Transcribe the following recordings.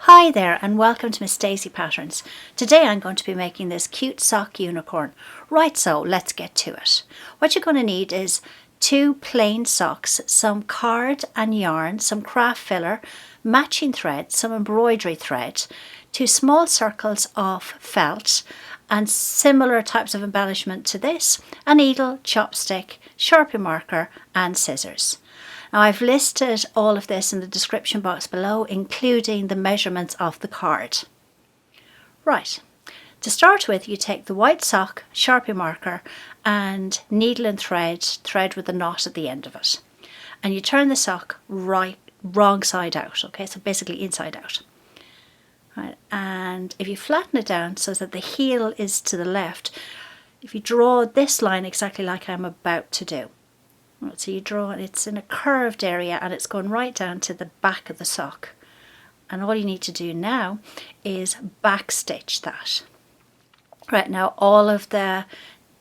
Hi there and welcome to Miss Daisy Patterns. Today I'm going to be making this cute sock unicorn. Right, so let's get to it. What you're going to need is 2 plain socks, some card and yarn, some craft filler, matching thread, some embroidery thread, 2 small circles of felt and similar types of embellishment to this, a needle, chopstick, Sharpie marker and scissors. Now I've listed all of this in the description box below, including the measurements of the card. Right, to start with, you take the white sock, Sharpie marker and needle and thread with a knot at the end of it. And you turn the sock wrong side out, okay, so basically inside out. Right, and if you flatten it down so that the heel is to the left, if you draw this line exactly like I'm about to do. Right, so you draw it, it's in a curved area and it's going right down to the back of the sock. And all you need to do now is backstitch that. Right, now all of the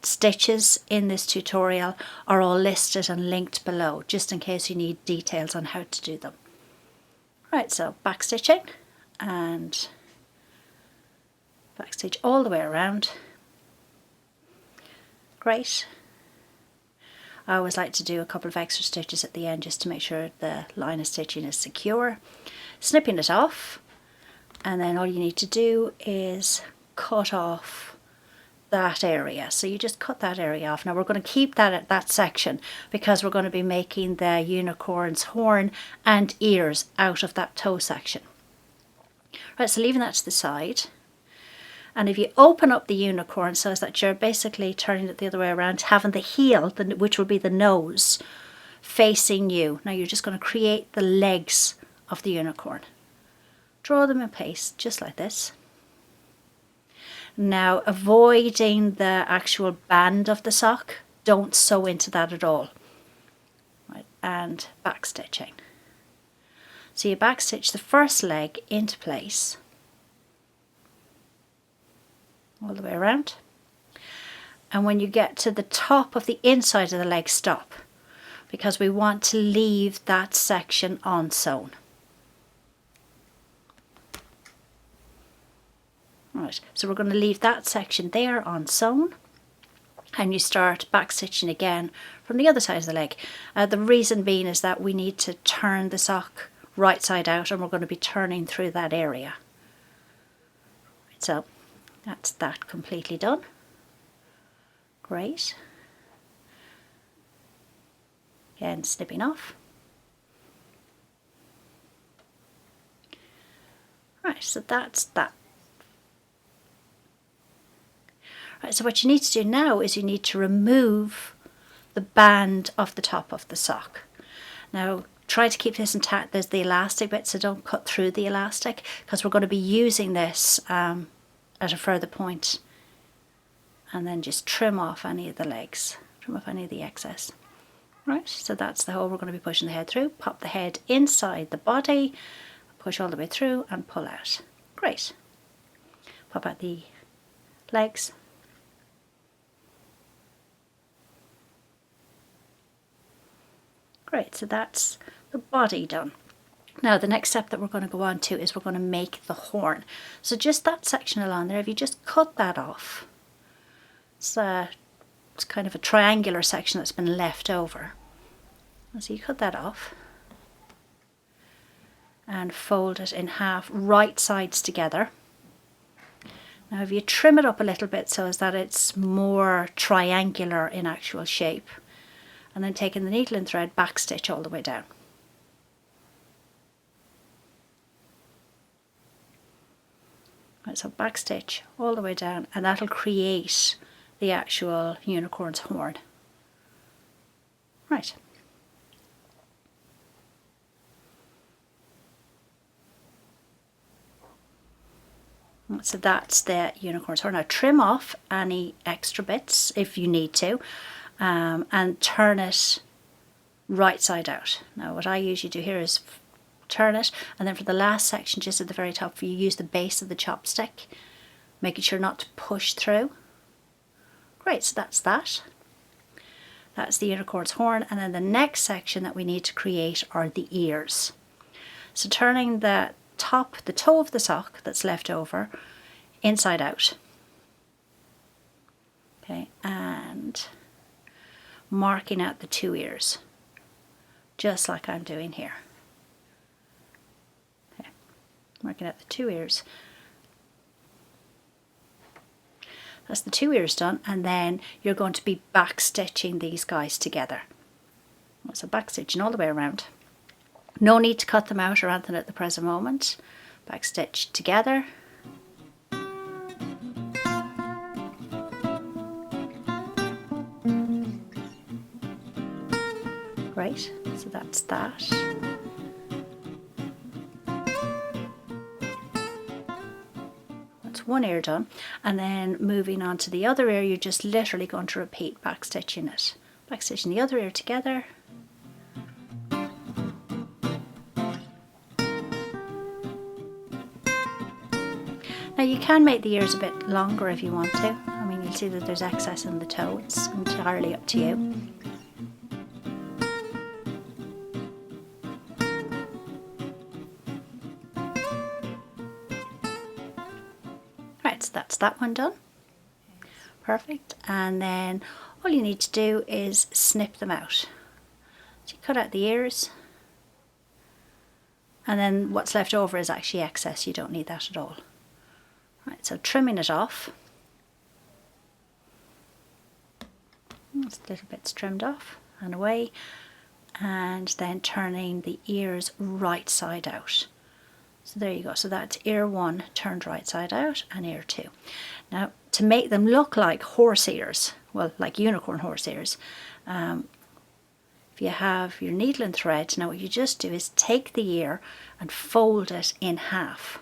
stitches in this tutorial are all listed and linked below, just in case you need details on how to do them. Right, so backstitching and backstitch all the way around. Great. I always like to do a couple of extra stitches at the end just to make sure the line of stitching is secure. Snipping it off, and then all you need to do is cut off that area. So you just cut that area off. Now we're going to keep that at that section because we're going to be making the unicorn's horn and ears out of that toe section. Right, so leaving that to the side. And if you open up the unicorn so that you're basically turning it the other way around, having the heel, which will be the nose, facing you. Now you're just going to create the legs of the unicorn. Draw them in place, just like this. Now, avoiding the actual band of the sock, don't sew into that at all. Right, and backstitching. So you backstitch the first leg into place. All the way around, and when you get to the top of the inside of the leg, stop, because we want to leave that section unsewn. Right, so we're going to leave that section there unsewn, and you start backstitching again from the other side of the leg. The reason being is that we need to turn the sock right side out, and we're going to be turning through that area. Right, so that's that completely done. Great. Again, snipping off. Right, so that's that. Right, so what you need to do now is you need to remove the band off the top of the sock. Now, try to keep this intact. There's the elastic bit, so don't cut through the elastic, because we're going to be using this at a further point, and then just trim off any of the legs, trim off any of the excess. Right, so that's the hole we're going to be pushing the head through. Pop the head inside the body, push all the way through and pull out. Great. Pop out the legs. Great, so that's the body done. Now the next step that we're going to go on to is we're going to make the horn. So just that section along there, if you just cut that off, it's kind of a triangular section that's been left over. So you cut that off and fold it in half, right sides together. Now if you trim it up a little bit so as that it's more triangular in actual shape, and then taking the needle and thread, backstitch all the way down. Right, so backstitch all the way down, and that'll create the actual unicorn's horn. Right. So that's the unicorn's horn. Now trim off any extra bits if you need to, and turn it right side out. Now what I usually do here is turn it, and then for the last section, just at the very top, you use the base of the chopstick, making sure not to push through. Great, so that's that. That's the unicorn's horn, and then the next section that we need to create are the ears. So turning the the toe of the sock that's left over inside out. Okay, and marking out the 2 ears, just like I'm doing here. Okay, marking out the 2 ears. That's the 2 ears done, and then you're going to be back stitching these guys together. So back stitching all the way around. No need to cut them out or anything at the present moment. Back stitch together. Great, so that's that. That's one ear done, and then moving on to the other ear, you're just literally going to repeat back stitching it. Back stitching the other ear together. Now you can make the ears a bit longer if you want to. I mean, you'll see that there's excess in the toe. It's entirely up to you. Right, so that's that one done. Perfect. And then all you need to do is snip them out. So you cut out the ears, and then what's left over is actually excess. You don't need that at all. Right, so trimming it off. That's little bits trimmed off and away, and then turning the ears right side out. So there you go. So that's ear 1 turned right side out, and ear 2. Now, to make them look like horse ears, well, like unicorn horse ears, if you have your needle and thread, now what you just do is take the ear and fold it in half.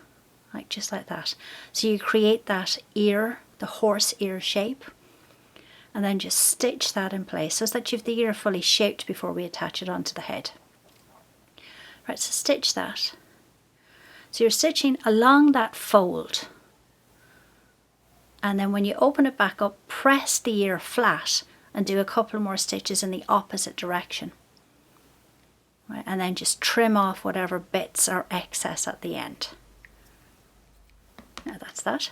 Like just like that. So you create that ear, the horse ear shape, and then just stitch that in place so that you have the ear fully shaped before we attach it onto the head. Right, so stitch that. So you're stitching along that fold, and then when you open it back up, press the ear flat and do a couple more stitches in the opposite direction. Right, and then just trim off whatever bits are excess at the end. Now that's that.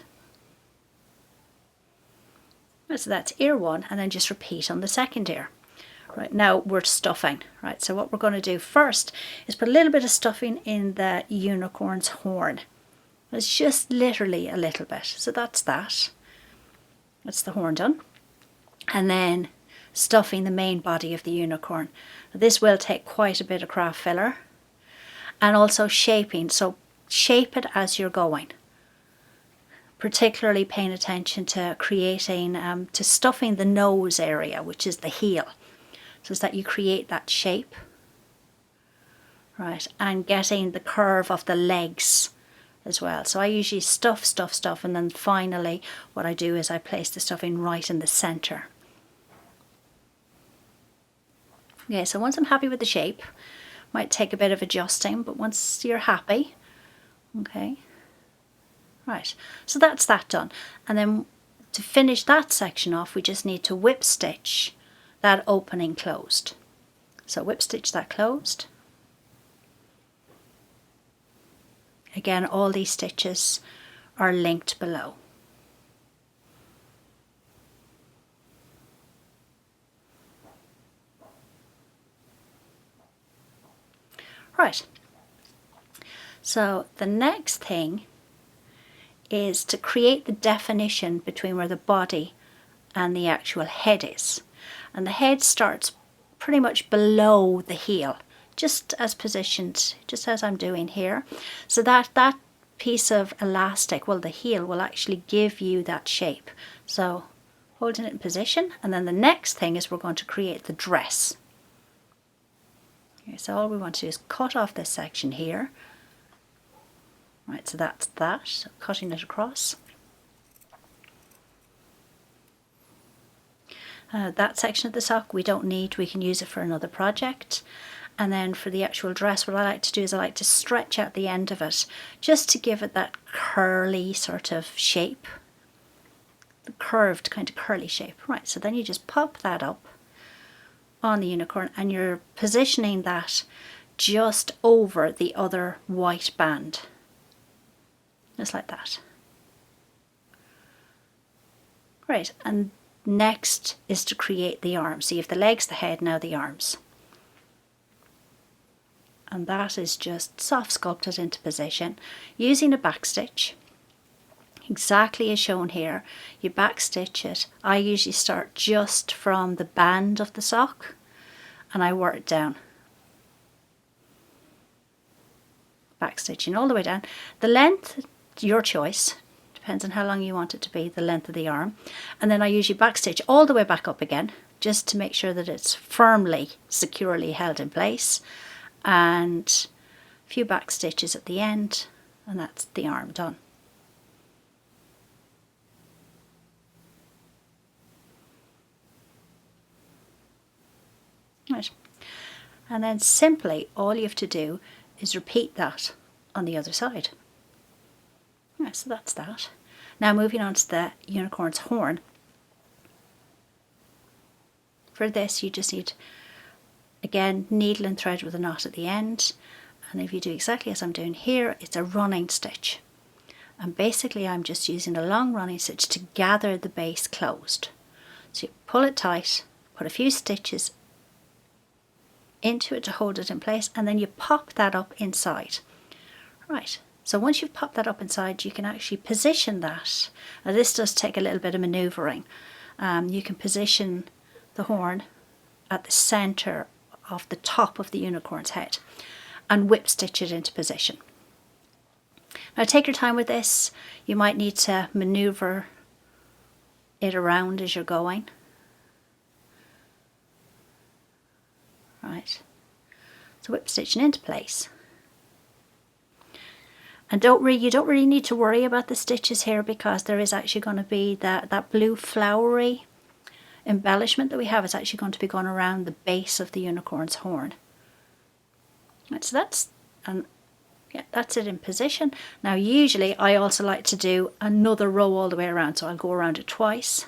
So that's ear 1, and then just repeat on the second ear. Right, now we're stuffing. Right, so what we're going to do first is put a little bit of stuffing in the unicorn's horn. It's just literally a little bit. So that's that. That's the horn done. And then stuffing the main body of the unicorn. This will take quite a bit of craft filler, and also shaping. So shape it as you're going. Particularly paying attention to creating, to stuffing the nose area, which is the heel, so that you create that shape, right, and getting the curve of the legs as well. So I usually stuff, and then finally what I do is I place the stuffing right in the center. Okay, so once I'm happy with the shape, might take a bit of adjusting, but once you're happy, okay. Right, so that's that done. And then to finish that section off, we just need to whip stitch that opening closed. So whip stitch that closed. Again, all these stitches are linked below. Right, so the next thing is to create the definition between where the body and the actual head is. And the head starts pretty much below the heel, just as positioned, just as I'm doing here. So that piece of elastic, well, the heel will actually give you that shape. So holding it in position, and then the next thing is we're going to create the dress. Okay, so all we want to do is cut off this section here. Right, so that's that, so cutting it across. That section of the sock we don't need, we can use it for another project. And then for the actual dress, what I like to do is I like to stretch out the end of it, just to give it that curly sort of shape. The curved kind of curly shape. Right, so then you just pop that up on the unicorn, and you're positioning that just over the other white band. just like that. Right, and next is to create the arms. So you have the legs, the head, now the arms. And that is just soft sculpted into position using a back stitch. Exactly as shown here. You back stitch it. I usually start just from the band of the sock and I work it down. Back stitching all the way down. The length, your choice. Depends on how long you want it to be, the length of the arm. And then I usually back stitch all the way back up again, just to make sure that it's firmly, securely held in place. And a few back stitches at the end, and that's the arm done. Right. And then simply all you have to do is repeat that on the other side. Right, so that's that. Now moving on to the unicorn's horn. For this you just need, again, needle and thread with a knot at the end. And if you do exactly as I'm doing here, it's a running stitch. And basically I'm just using a long running stitch to gather the base closed. So you pull it tight, put a few stitches into it to hold it in place, and then you pop that up inside. Right, so once you've popped that up inside, you can actually position that. Now this does take a little bit of manoeuvring. You can position the horn at the center of the top of the unicorn's head and whip stitch it into position. Now take your time with this. You might need to maneuver it around as you're going. Right, so whip stitching into place. And you don't really need to worry about the stitches here, because there is actually going to be that blue flowery embellishment that we have is actually going to be going around the base of the unicorn's horn. Right, so that's it in position. Now usually I also like to do another row all the way around, so I'll go around it twice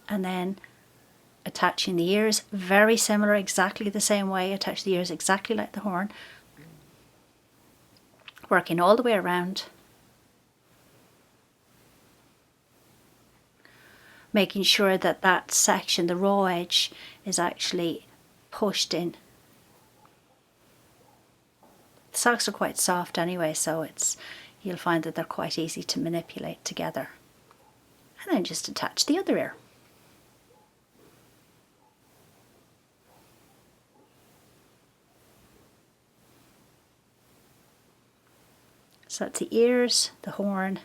and then attaching the ears, very similar, exactly the same way, attach the ears exactly like the horn, working all the way around, making sure that that section, the raw edge, is actually pushed in. The socks are quite soft anyway, so you'll find that they're quite easy to manipulate together. And then just attach the other ear. So that's the ears, the horn,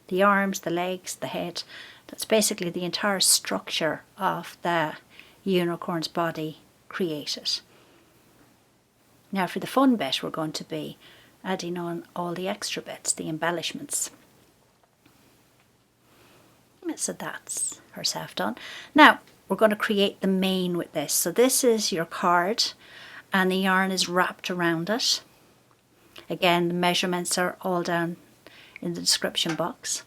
the arms, the legs, the head. That's basically the entire structure of the unicorn's body created. Now for the fun bit, we're going to be adding on all the extra bits, the embellishments. So that's herself done. Now we're going to create the mane with this. So this is your card and the yarn is wrapped around it. Again, the measurements are all down in the description box.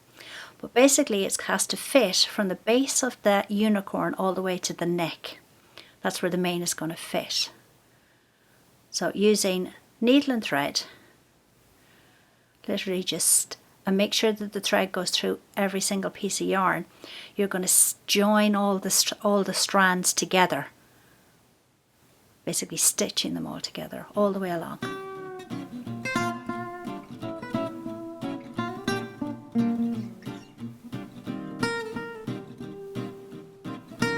But basically it has to fit from the base of the unicorn all the way to the neck. That's where the mane is going to fit. So using needle and thread, literally just, and make sure that the thread goes through every single piece of yarn. You're going to join all the strands together, basically stitching them all together all the way along.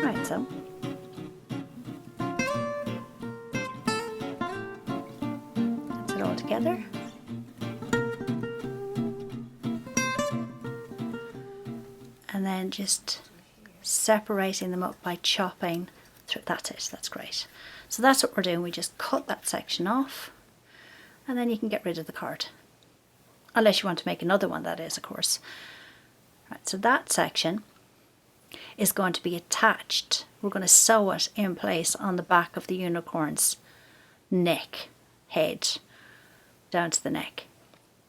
Right, so that's it all together. And then just separating them up by chopping through. That's it, that's great. So that's what we're doing. We just cut that section off and then you can get rid of the card. Unless you want to make another one, that is, of course. Right, so that section is going to be attached. We're going to sew it in place on the back of the unicorn's neck, head, down to the neck.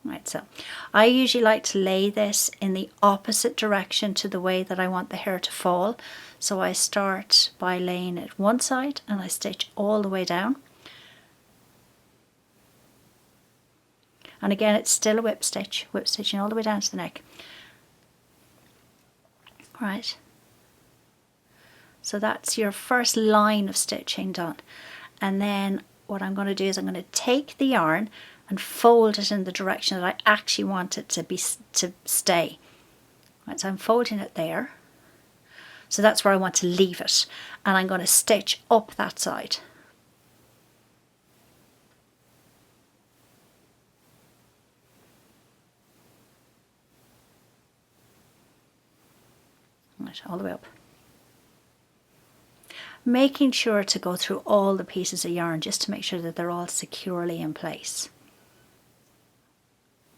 Right, so I usually like to lay this in the opposite direction to the way that I want the hair to fall. So I start by laying it one side and I stitch all the way down. And again, it's still a whip stitching all the way down to the neck. Right. So that's your first line of stitching done. And then what I'm going to do is I'm going to take the yarn and fold it in the direction that I actually want it to stay. Right, so I'm folding it there. So that's where I want to leave it. And I'm going to stitch up that side. Right, all the way up. Making sure to go through all the pieces of yarn just to make sure that they're all securely in place.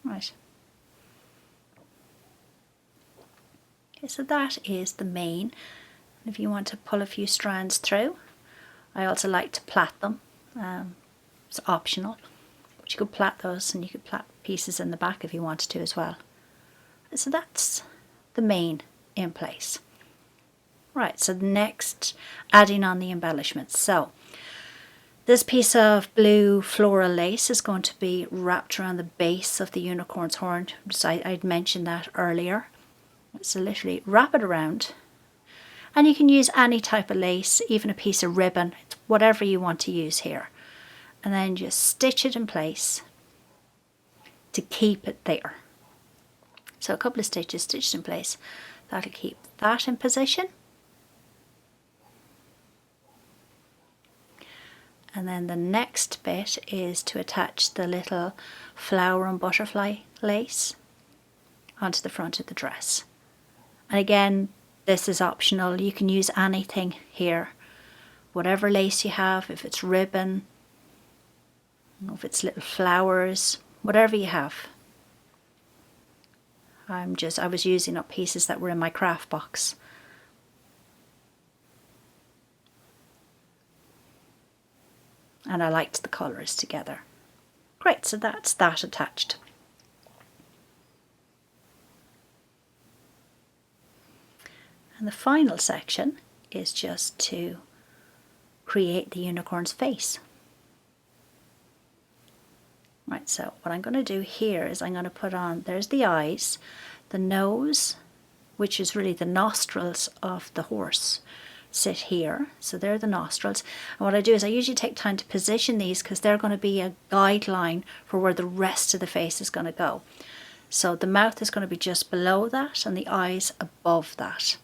Right. Okay, so that is the main. If you want to pull a few strands through, I also like to plait them. It's optional, but you could plait those, and you could plait pieces in the back if you wanted to as well. So that's the main in place. Right, so next, adding on the embellishments. So this piece of blue floral lace is going to be wrapped around the base of the unicorn's horn. So I'd mentioned that earlier. So literally wrap it around, and you can use any type of lace, even a piece of ribbon, it's whatever you want to use here. And then just stitch it in place to keep it there. So a couple of stitches stitched in place, that'll keep that in position. And then the next bit is to attach the little flower and butterfly lace onto the front of the dress. And again, this is optional. You can use anything here. Whatever lace you have, if it's ribbon, if it's little flowers, whatever you have. I was using up pieces that were in my craft box. And I liked the colours together. Great, so that's that attached. And the final section is just to create the unicorn's face. Right, so what I'm going to do here is I'm going to put on, there's the eyes, the nose, which is really the nostrils of the horse, sit here. So they're the nostrils. And what I do is I usually take time to position these because they're going to be a guideline for where the rest of the face is going to go. So the mouth is going to be just below that and the eyes above that.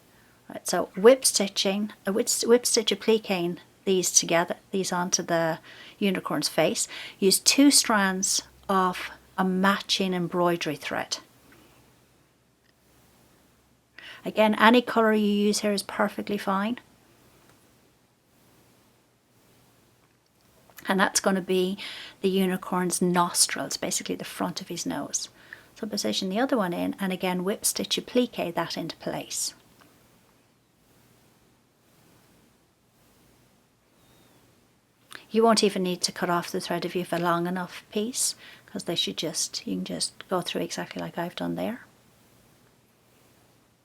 Right, so whip stitch appliquing these together, these onto the unicorn's face. Use 2 strands of a matching embroidery thread. Again, any colour you use here is perfectly fine. And that's going to be the unicorn's nostrils, basically the front of his nose. So position the other one in, and again whip stitch applique that into place. You won't even need to cut off the thread if you have a long enough piece, because you can just go through exactly like I've done there.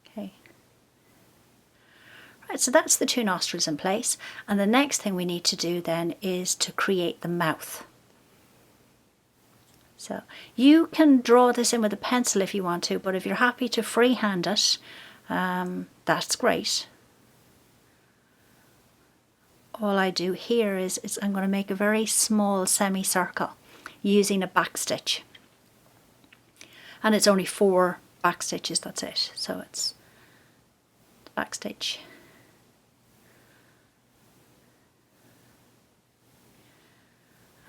Okay. Right, so that's the 2 nostrils in place, and the next thing we need to do then is to create the mouth. So you can draw this in with a pencil if you want to, but if you're happy to freehand it, that's great. All I do here is I'm going to make a very small semicircle using a back stitch, and it's only 4 back stitches, that's it. So it's the back stitch,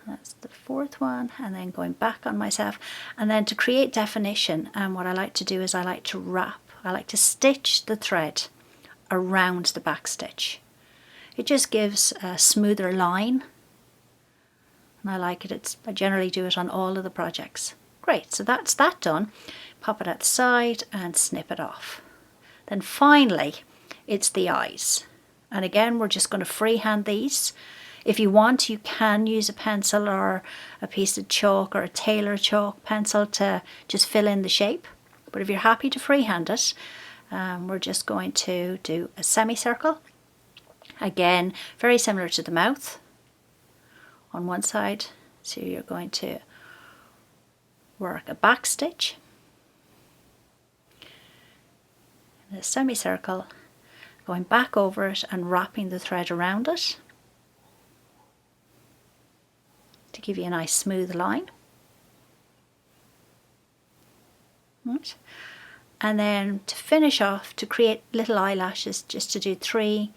that's the 4th one, and then going back on myself. And then to create definition, what I like to do is I like to stitch the thread around the back stitch. It just gives a smoother line, and I like it. I generally do it on all of the projects. Great, so that's that done. Pop it at the side and snip it off. Then finally, it's the eyes. And again, we're just going to freehand these. If you want, you can use a pencil or a piece of chalk or a tailor chalk pencil to just fill in the shape. But if you're happy to freehand it, we're just going to do a semicircle. Again, very similar to the mouth on one side. So you're going to work a back stitch in a semicircle, going back over it and wrapping the thread around it to give you a nice smooth line. Right. And then to finish off, to create little eyelashes, just to do 3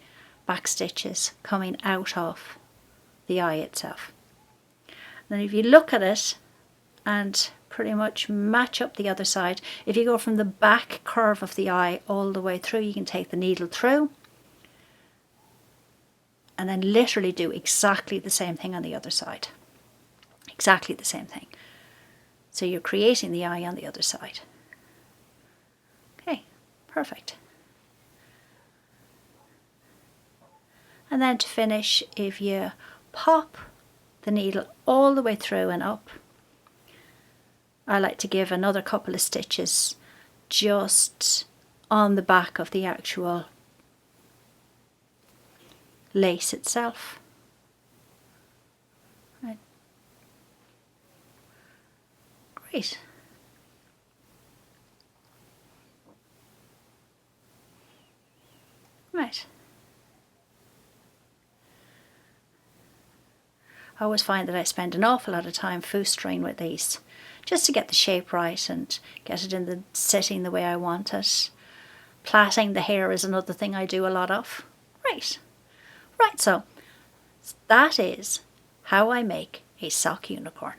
back stitches coming out of the eye itself. Then if you look at it and pretty much match up the other side, if you go from the back curve of the eye all the way through, you can take the needle through and then literally do exactly the same thing on the other side. Exactly the same thing. So you're creating the eye on the other side. Okay, perfect. And then to finish, if you pop the needle all the way through and up, I like to give another couple of stitches just on the back of the actual lace itself. Right. Great. Right. I always find that I spend an awful lot of time fustering with these, just to get the shape right and get it in the setting the way I want it. Plaiting the hair is another thing I do a lot of. Right, so that is how I make a sock unicorn.